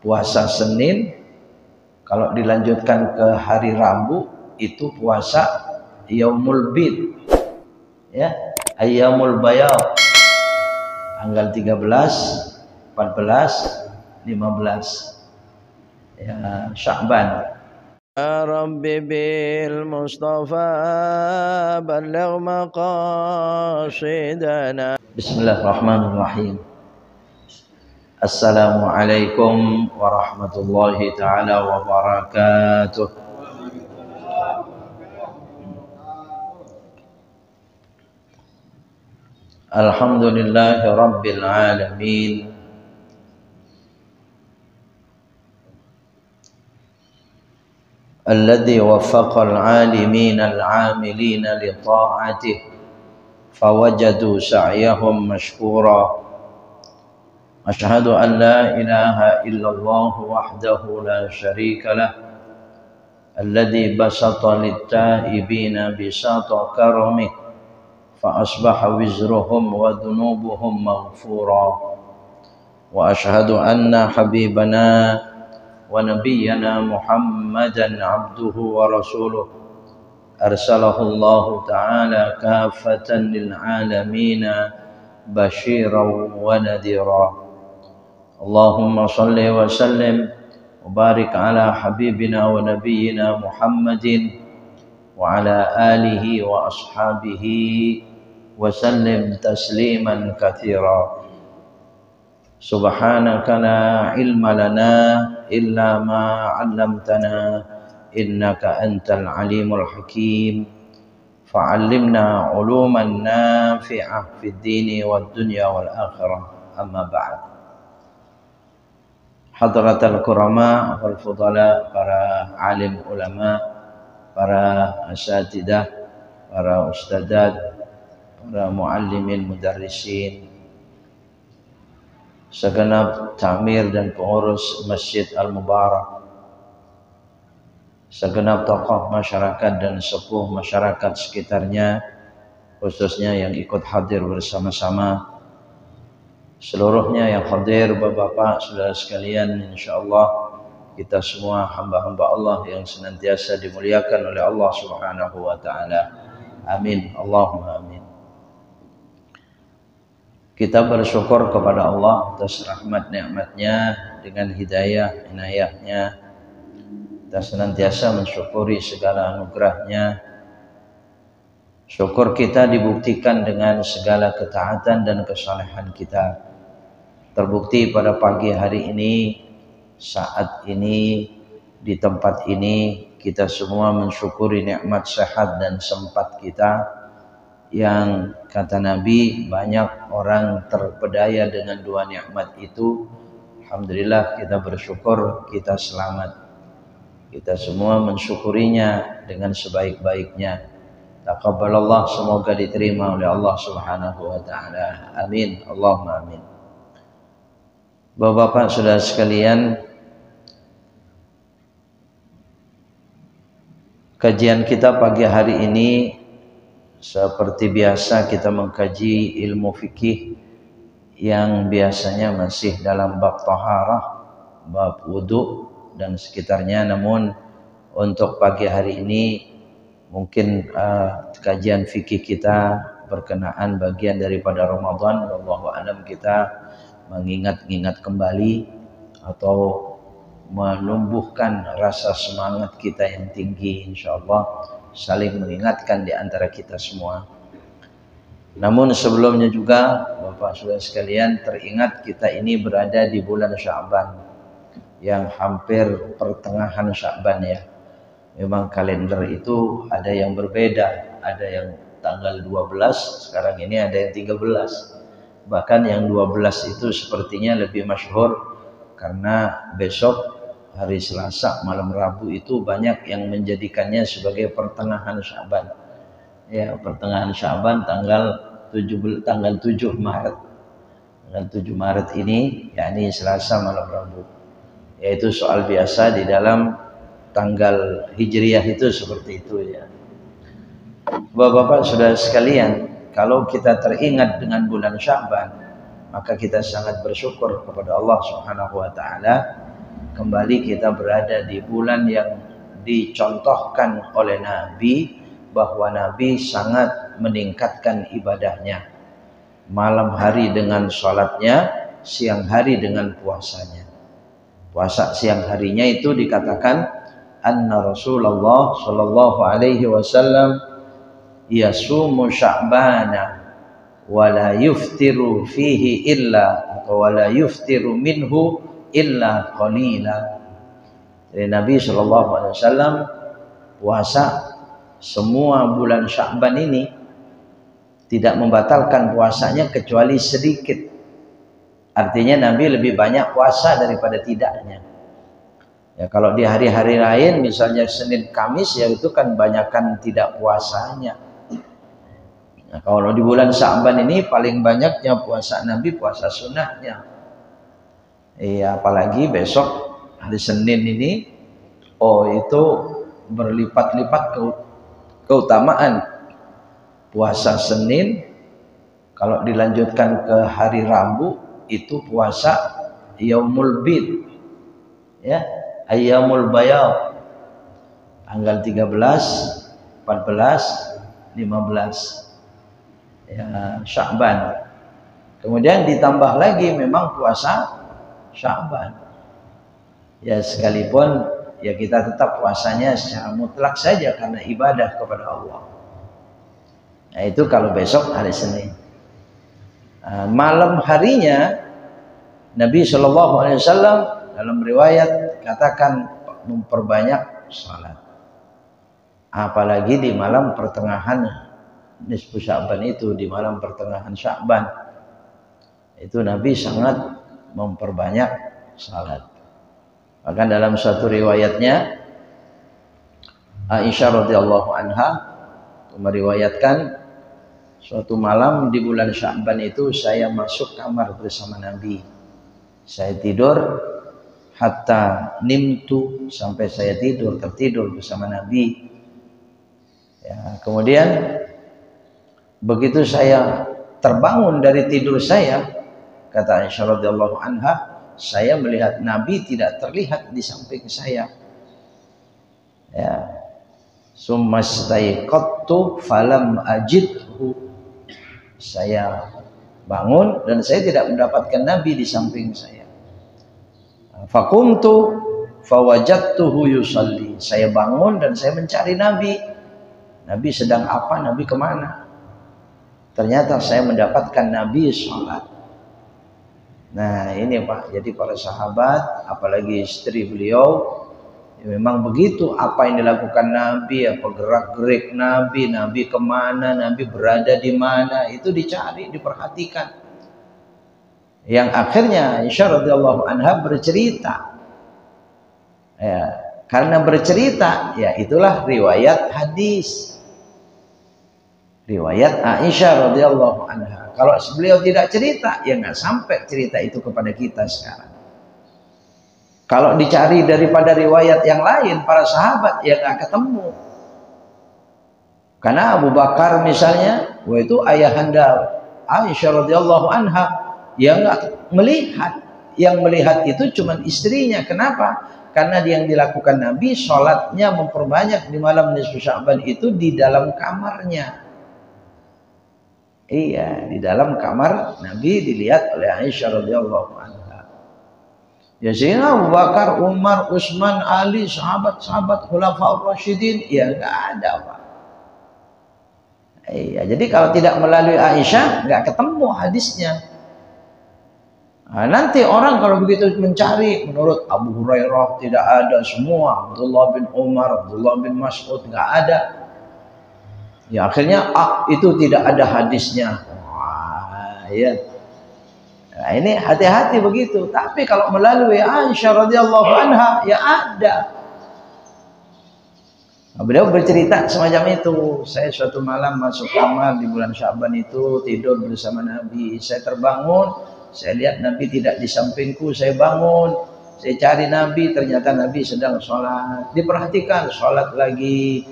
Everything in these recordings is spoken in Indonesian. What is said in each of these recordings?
puasa Senin, kalau dilanjutkan ke hari Rabu itu puasa Yaumul Bid, ya, Ayyamul Bayad, tanggal 13, 14, 15 ya Sya'ban. Ya Rabbi bil Mustafa balligh maqasidana. Bismillahirrahmanirrahim. Assalamualaikum warahmatullahi taala wabarakatuh. Alhamdulillahi rabbil alamin. الذي وفق العالمين العاملين لطاعته فوجدوا سعيهم مشكورا. أشهد أن لا إله إلا الله وحده لا شريك له الذي بسط للتائبين بساط كرمه فأصبح وزرهم وذنوبهم مغفورا. وأشهد أن حبيبنا ونبينا محمدا عبده ورسوله أرسله الله تعالى كافة للعالمين بشيرا ونذيرا. اللهم صل وسلم وبارك على حبيبنا ونبينا محمد وعلى آله وأصحابه وسلم تسليما كثيرا. سبحانك لا علم لنا إلا ما علمتنا إنك أنت العليم الحكيم فعلمنا علوما نافعة في الدين والدنيا والآخرة. أما بعد. Hadratal kurama wal fudala, para alim ulama, para asatidah, para ustadzat, para muallimin mudarrisin, segenap tamir dan pengurus Masjid Al-Mubarak, segenap tokoh masyarakat dan sepuh masyarakat sekitarnya, khususnya yang ikut hadir bersama-sama, seluruhnya yang hadir, bapak-bapak, saudara sekalian, insyaallah kita semua hamba-hamba Allah yang senantiasa dimuliakan oleh Allah Subhanahu wa taala. Amin, Allahumma amin. Kita bersyukur kepada Allah atas rahmat nikmatnya dengan hidayah inayahnya. Kita senantiasa mensyukuri segala anugerahnya. Syukur kita dibuktikan dengan segala ketaatan dan kesalehan kita. Terbukti pada pagi hari ini, saat ini, di tempat ini, kita semua mensyukuri nikmat sehat dan sempat kita, yang kata Nabi banyak orang terpedaya dengan dua nikmat itu. Alhamdulillah kita bersyukur kita selamat. Kita semua mensyukurinya dengan sebaik-baiknya. Taqabbalallah, semoga diterima oleh Allah Subhanahu wa taala. Amin, Allahumma amin. Bapak-bapak, saudara sekalian, kajian kita pagi hari ini seperti biasa kita mengkaji ilmu fikih yang biasanya masih dalam bab taharah, bab wudu dan sekitarnya. Namun untuk pagi hari ini mungkin kajian fikih kita berkenaan bagian daripada Ramadan. Wallahu a'lam, kita mengingat-ingat kembali atau menumbuhkan rasa semangat kita yang tinggi, insyaallah saling mengingatkan di antara kita semua. Namun sebelumnya juga Bapak Saudara sekalian, teringat kita ini berada di bulan Sya'ban yang hampir pertengahan Sya'ban ya. Memang kalender itu ada yang berbeda, ada yang tanggal 12, sekarang ini ada yang 13. Bahkan yang 12 itu sepertinya lebih masyhur karena besok hari Selasa malam Rabu itu banyak yang menjadikannya sebagai pertengahan Sya'ban. Ya, pertengahan Sya'ban tanggal 7 Maret. Tanggal 7 Maret ini yakni Selasa malam Rabu. Yaitu soal biasa di dalam tanggal Hijriyah itu seperti itu ya. Bapak-bapak saudara sekalian, kalau kita teringat dengan bulan Sya'ban, maka kita sangat bersyukur kepada Allah Subhanahu wa taala kembali kita berada di bulan yang dicontohkan oleh Nabi, bahwa Nabi sangat meningkatkan ibadahnya. Malam hari dengan sholatnya, siang hari dengan puasanya. Puasa siang harinya itu dikatakan anna Rasulullah sallallahu alaihi wasallam yasumu sya'bana wa la yuftiru fihi illa atau wa la yuftiru minhu illa qalila. Jadi Nabi sallallahu alaihi wasallam puasa semua bulan Sya'ban ini, tidak membatalkan puasanya kecuali sedikit. Artinya Nabi lebih banyak puasa daripada tidaknya. Ya, kalau di hari-hari lain misalnya Senin Kamis, ya itu kan banyakkan tidak puasanya. Nah, kalau di bulan Sya'ban ini paling banyaknya puasa Nabi, puasa sunnahnya. Iya, apalagi besok hari Senin ini, itu berlipat-lipat keutamaan. Puasa Senin kalau dilanjutkan ke hari Rabu itu puasa Yaumul Bid, ya, Ayyamul Bayad, tanggal 13, 14, 15 ya Sya'ban. Kemudian ditambah lagi memang puasa Sya'ban. Ya sekalipun ya kita tetap puasanya secara mutlak saja karena ibadah kepada Allah. Nah itu kalau besok hari Senin. Malam harinya Nabi Shallallahu Alaihi Wasallam dalam riwayat katakan memperbanyak salat. Apalagi di malam pertengahan nisfu Sya'ban itu, di malam pertengahan Sya'ban itu Nabi sangat memperbanyak salat. Bahkan dalam satu riwayatnya Aisyah radhiyallahu anha meriwayatkan suatu malam di bulan Sya'ban itu saya masuk kamar bersama Nabi. Saya tidur hatta nimtu, sampai saya tertidur bersama Nabi. Ya, kemudian begitu saya terbangun dari tidur saya, kata Aisyah radhiyallahu anha, saya melihat Nabi tidak terlihat di samping saya. Ya. Summastaiqattu falam ajidhu. Saya bangun dan saya tidak mendapatkan Nabi di samping saya. Faqumtu fawajadtuhu yusalli. Saya bangun dan saya mencari Nabi. Nabi sedang apa? Nabi kemana? Ternyata saya mendapatkan Nabi sholat. Nah ini Pak, jadi para sahabat, apalagi istri beliau, ya memang begitu. Apa yang dilakukan Nabi, apa gerak-gerik Nabi, Nabi kemana, Nabi berada di mana, itu dicari, diperhatikan. Yang akhirnya Aisyah radhiyallahu anha bercerita. Ya, karena bercerita, ya itulah riwayat hadis. Riwayat Aisyah radhiyallahu anha. Kalau beliau tidak cerita, ya nggak sampai cerita itu kepada kita sekarang. Kalau dicari daripada riwayat yang lain, para sahabat ya nggak ketemu. Karena Abu Bakar misalnya, itu ayahanda Aisyah radhiyallahu anha, ya nggak melihat. Yang melihat itu cuma istrinya. Kenapa? Karena yang dilakukan Nabi, sholatnya memperbanyak di malam nisfu Sya'ban itu di dalam kamarnya. Iya, di dalam kamar Nabi dilihat oleh Aisyah radhiyallahu anha. Ya sehingga Abu Bakar, Umar, Utsman, Ali, sahabat-sahabat Khulafaur Rasyidin, ya nggak ada Pak. Iya, jadi kalau tidak melalui Aisyah nggak ketemu hadisnya. Nah, nanti orang kalau begitu mencari, menurut Abu Hurairah tidak ada semua, Abdullah bin Umar, Abdullah bin Mas'ud nggak ada. Ya akhirnya itu tidak ada hadisnya. Wah, ya. Nah, ini hati-hati begitu. Tapi kalau melalui Aisyah radhiyallahu anha, ya ada. Nah, beliau bercerita semacam itu. Saya suatu malam masuk kamar di bulan Sya'ban itu, tidur bersama Nabi. Saya terbangun, saya lihat Nabi tidak di sampingku. Saya bangun, saya cari Nabi, ternyata Nabi sedang sholat. Diperhatikan, sholat lagi,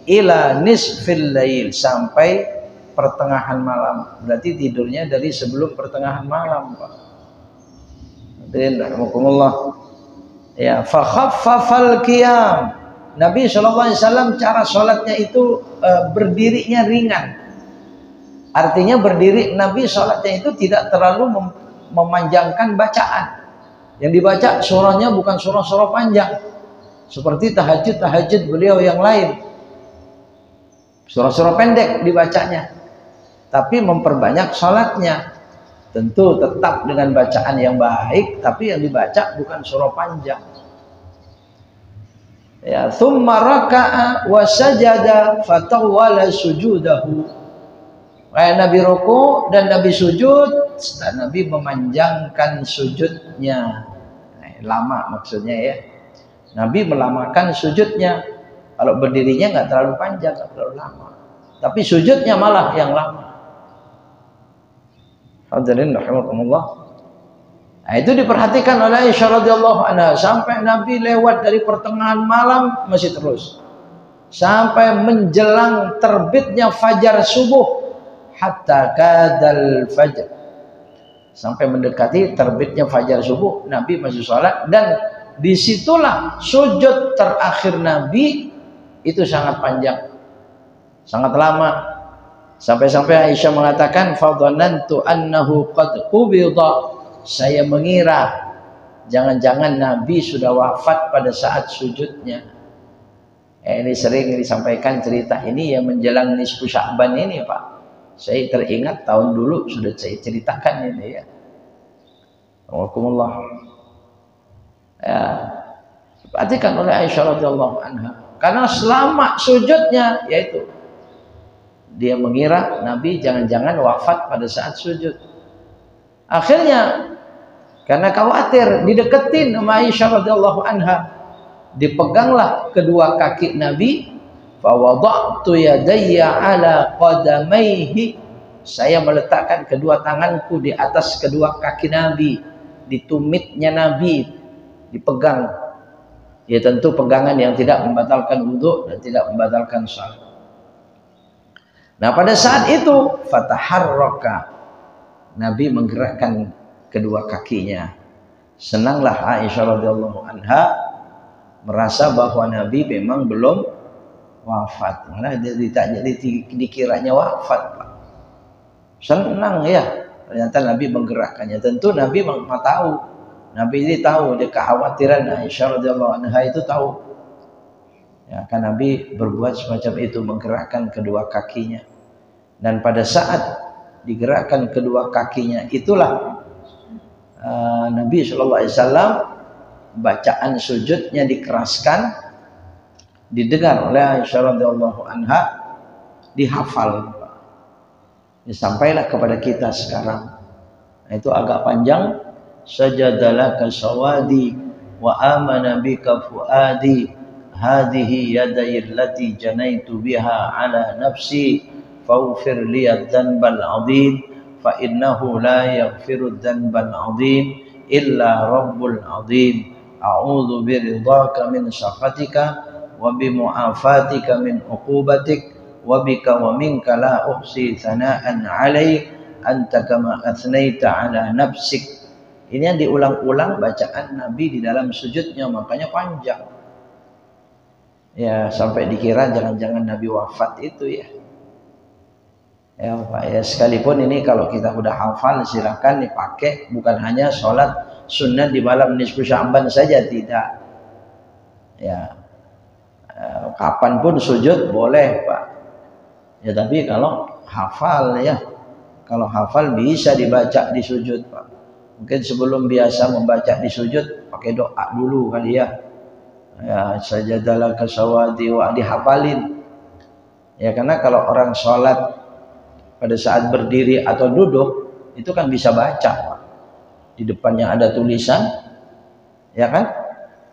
ila nisfil lail, sampai pertengahan malam. Berarti tidurnya dari sebelum pertengahan malam Pak. Rahimakumullah. Ya, fa khaffafal qiyam. Nabi SAW cara sholatnya itu berdirinya ringan. Artinya berdiri Nabi sholatnya itu tidak terlalu memanjangkan bacaan. Yang dibaca surahnya bukan surah-surah panjang. Seperti tahajud beliau yang lain. Surah-surah pendek dibacanya. Tapi memperbanyak sholatnya. Tentu tetap dengan bacaan yang baik, tapi yang dibaca bukan surah panjang. Ya, thumma raka'a wa sajada fatawwala sujudahu. Nabi ruku dan Nabi sujud, dan Nabi memanjangkan sujudnya. Lama maksudnya ya. Nabi melamakan sujudnya. Kalau berdirinya nggak terlalu panjang, nggak terlalu lama. Tapi sujudnya malah yang lama. Hadirin rahimakumullah. Nah, itu diperhatikan oleh Aisyah radhiyallahu anha sampai Nabi lewat dari pertengahan malam masih terus. Sampai menjelang terbitnya fajar subuh, hatta kadal fajar. Sampai mendekati terbitnya fajar subuh, Nabi masih sholat, dan disitulah sujud terakhir Nabi itu sangat panjang, sangat lama. Sampai-sampai Aisyah mengatakan, fadhanantu annahu qad qubida. Saya mengira jangan-jangan Nabi sudah wafat pada saat sujudnya. Ini sering disampaikan cerita ini yang menjelang nisfu Sya'ban ini, Pak. Saya teringat tahun dulu sudah saya ceritakan ini ya. Alhamdulillah. Ya, perhatikan oleh Aisyah radhiyallahu anha. Karena selama sujudnya yaitu dia mengira Nabi jangan-jangan wafat pada saat sujud. Akhirnya karena khawatir dideketin sama Aisyah radhiyallahu anha, dipeganglah kedua kaki Nabi. Fa wada'tu yadayya ala qadamaihi. Saya meletakkan kedua tanganku di atas kedua kaki Nabi, di tumitnya Nabi, dipegang. Ya tentu pegangan yang tidak membatalkan wudu dan tidak membatalkan salat. Nah pada saat itu fataharraka, Nabi menggerakkan kedua kakinya. Senanglah Aisyah radhiyallahu anha merasa bahwa Nabi memang belum wafat. Mana dikiranya wafat, Pak. Senang ya, ternyata Nabi menggerakkannya. Tentu Nabi memang tahu. Nabi ini tahu dia kekhawatiran Aisyah radhiyallahu anha itu tahu. Ya, kan Nabi berbuat semacam itu, menggerakkan kedua kakinya. Dan pada saat digerakkan kedua kakinya itulah Nabi SAW bacaan sujudnya dikeraskan, didengar oleh Aisyah radhiyallahu anha, dihafal. Sampailah kepada kita sekarang. Nah, itu agak panjang. Sajadalaka sawadi wa amana bika fuadi. Hadhihi yadayil lati janaitu biha ala nafsi faghfir li adz-dzanbal 'adzim fa innahu la yaghfiru adz-dzanbal 'adzim illa rabbul 'adzim a'udzu biridhaka min sakhatika wa bi mu'afatika min 'uqubatik wa bika wa minka la uhsi thana'an 'alaik anta kama athnaita 'ala nafsik. Ini yang diulang-ulang bacaan Nabi di dalam sujudnya, makanya panjang. Ya, sampai dikira jangan-jangan Nabi wafat itu ya. Ya Pak, ya sekalipun ini kalau kita udah hafal silakan dipakai, bukan hanya sholat sunnah di malam nisfu Sya'ban saja, tidak. Ya, kapanpun sujud boleh Pak. Ya tapi kalau hafal ya, kalau hafal bisa dibaca di sujud Pak. Mungkin sebelum biasa membaca di sujud pakai doa dulu kali ya. Ya sajadalah kasawadi wa dihafalin. Ya karena kalau orang sholat pada saat berdiri atau duduk itu kan bisa baca Pak. Di depannya ada tulisan, ya kan,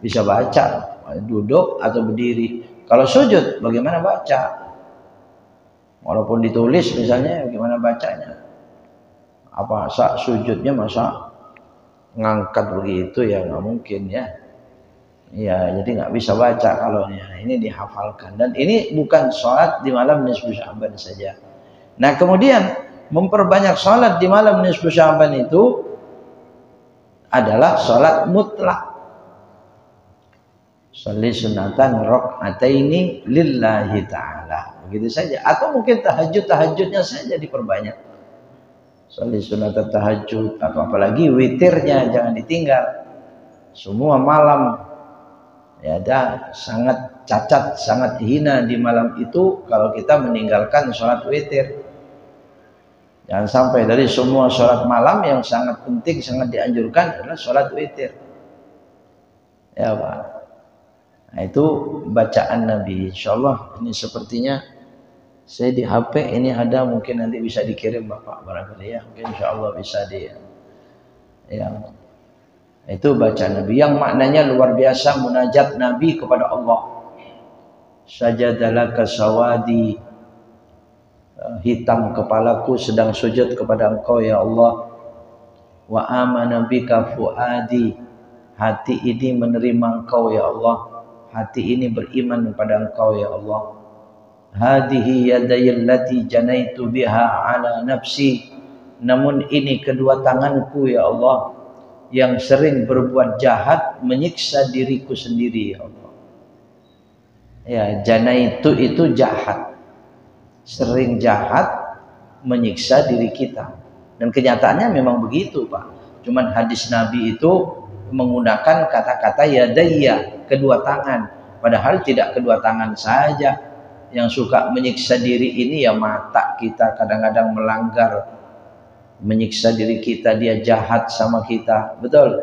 bisa baca duduk atau berdiri. Kalau sujud bagaimana baca? Walaupun ditulis misalnya bagaimana bacanya? Apa sujudnya masa ngangkat begitu ya, nggak mungkin ya. Ya, jadi nggak bisa baca kalau ini dihafalkan. Dan ini bukan sholat di malam nisfu Sya'ban saja. Nah, kemudian memperbanyak sholat di malam nisfu Sya'ban itu adalah sholat mutlak. Sholli sunatan rakaataini lillahi ta'ala. Begitu saja. Atau mungkin tahajudnya saja diperbanyak. Sholli sunatan tahajud, atau apalagi witirnya jangan ditinggal. Semua malam ya ada sangat cacat, sangat hina di malam itu kalau kita meninggalkan sholat witir. Jangan sampai dari semua sholat malam yang sangat penting, sangat dianjurkan adalah sholat witir. Ya Pak. Nah itu bacaan Nabi. Insyaallah ini sepertinya saya di HP ini ada, mungkin nanti bisa dikirim Bapak barangkali ya. Mungkin insyaallah bisa di ya. Itu bacaan Nabi yang maknanya luar biasa, munajat Nabi kepada Allah. Sajadalaka sawadi, hitam kepalaku sedang sujud kepada Engkau ya Allah. Wa amana bika fuadi, hati ini menerima Engkau ya Allah. Hati ini beriman kepada Engkau ya Allah. Hadihi yadayallati janaitu biha ala nafsi, namun ini kedua tanganku ya Allah yang sering berbuat jahat menyiksa diriku sendiri ya Allah. Ya, janaitu itu jahat, sering jahat menyiksa diri kita, dan kenyataannya memang begitu Pak. Cuman hadis Nabi itu menggunakan kata-kata yadayya, kedua tangan, padahal tidak kedua tangan saja yang suka menyiksa diri ini, ya mata kita kadang-kadang melanggar, menyiksa diri kita, dia jahat sama kita, betul?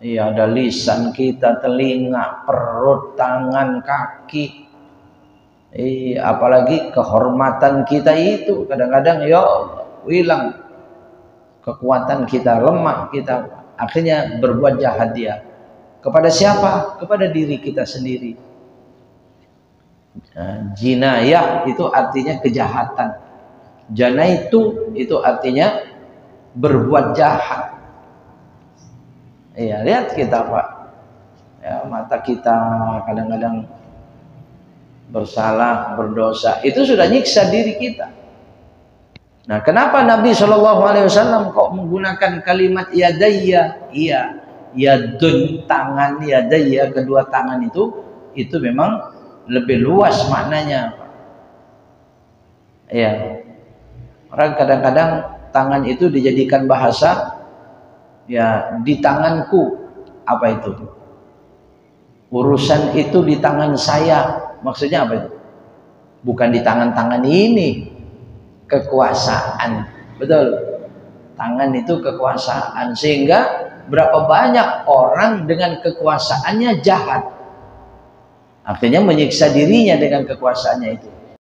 Iya, ada lisan kita, telinga, perut, tangan, kaki. Apalagi kehormatan kita itu kadang-kadang ya hilang, kekuatan kita, lemah kita, akhirnya berbuat jahat dia. Kepada siapa? Kepada diri kita sendiri. Nah, jinayah itu artinya kejahatan. Janaitu itu artinya berbuat jahat. Iya, lihat kita Pak. Ya, mata kita kadang-kadang bersalah, berdosa, itu sudah nyiksa diri kita. Nah, kenapa Nabi SAW kok menggunakan kalimat yadayya? Iya, yadun, tangan, yadayya, kedua tangan itu memang lebih luas maknanya. Ya, orang kadang-kadang tangan itu dijadikan bahasa, ya di tanganku, apa itu? Urusan itu di tangan saya. Maksudnya apa itu? Bukan di tangan-tangan ini, kekuasaan. Betul. Tangan itu kekuasaan, sehingga berapa banyak orang dengan kekuasaannya jahat. Akhirnya menyiksa dirinya dengan kekuasaannya itu.